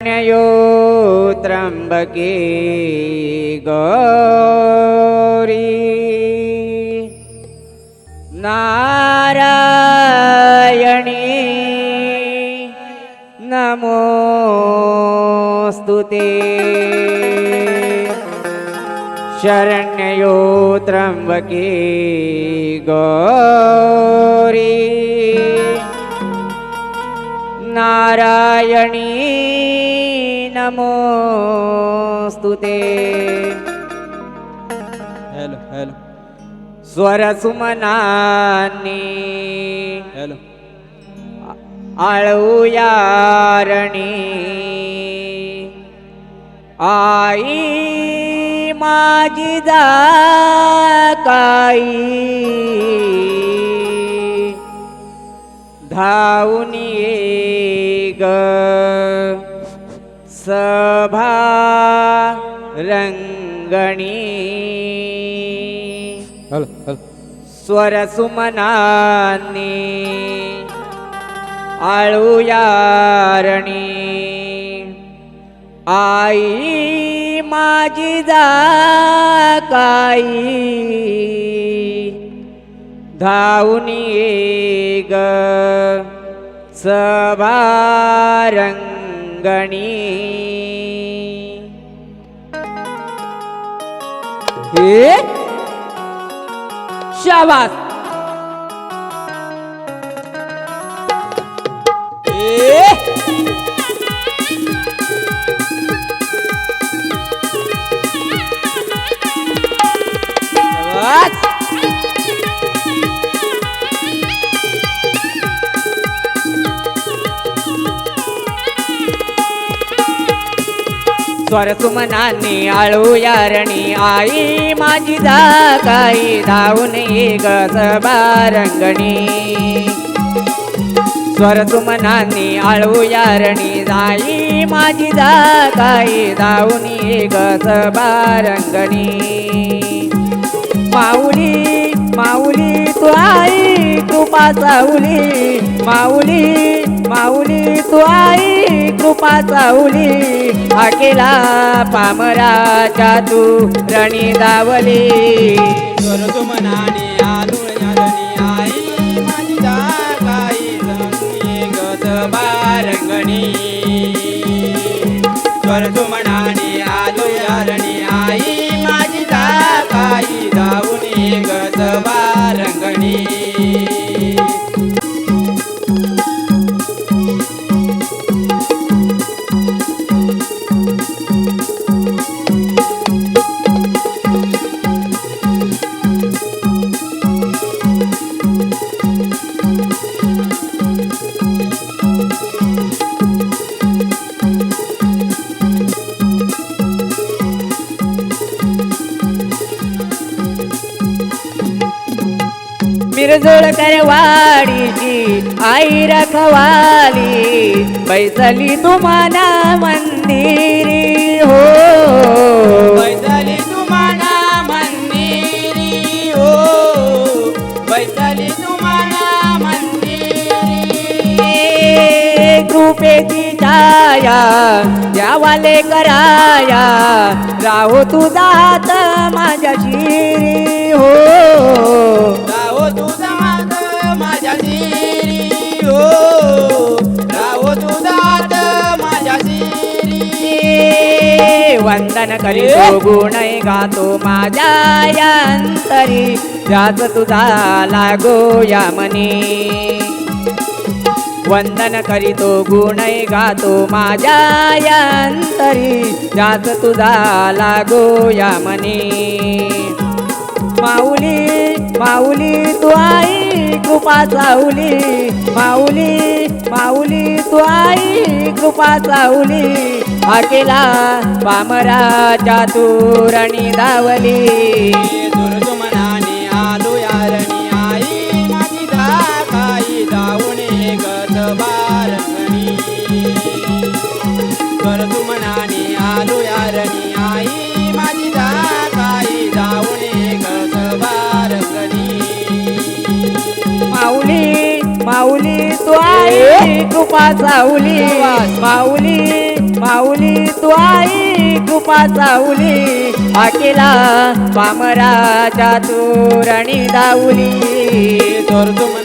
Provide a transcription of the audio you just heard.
ण्यो त्र्यंबके गौरी नारायणी नमोस्तुते शरण्यो त्र्यंबके गौरी नारायणी नमोस्तुते। Hello hello स्वर सुमनानी हेलो आळूयारणी आई माझी जाकाई धावून ये ग सभा रंगणी हेलो हेलो स्वर सुमनानी आळूयारणी आई माझी जाकाई धावून ये ग सभा रंगणी। हे शाबास शाबास स्वर सुमनानी आळूयारणी आई माझी जाकाई धावून ये ग सभा रंगणी। स्वर सुमनानी आळूयारणी आई माझी जाकाई धावून ये ग सभा रंगणी। माऊली माऊली तू आई कृपा सावली माऊली माऊली तू आई कृपा सावली अकेला पामराच्या तू रणी दावली। स्वर सुमनानी आळूयारणी आई माझी जाकाई धावून ये ग सभा रंगणी। स्वर सुमनानी आळूयारणी आई माझी जाकाई धावून ये ग सभा रंगणी। मिरजोळकर वाडीची आई रखवाली बैसली तुम्हाला मंदिरी हो बैसली तुम्हाला मंदिरी हो बैसली तुम्हाला मंदिरी। कृपेची छाया द्यावाले कराया राहो तुझा हात माझ्या शिरी हो राहो तुझा हात माझ्या शिरी हो राहो तुझा हात माझ्या शिरी। वंदन करीतो गुण गातो माझ्या या अंतरी ध्यास तुझा लागो या मनी। वंदन करीतो गुण गातो माझ्या या अंतरी ध्यास तुझा लागो या मनी। माऊली माऊली तू आई कृपा सावली माऊली माऊली तू आई कृपा सावली अकेला पामराच्या तू रणी धावली। स्वर सुमनानी आळूयारणी आई माझी जाकाई धावून ये ग सभा रंगणी। स्वर सुमनानी आळूयारणी आई माझी जाकाई धावून ये ग सभा रंगणी। माऊली माऊली तू आई कृपा सावली माऊली माऊली तू आई कृपा साऊली आकेला पामराच्या तोरणी दाऊली चोर तुम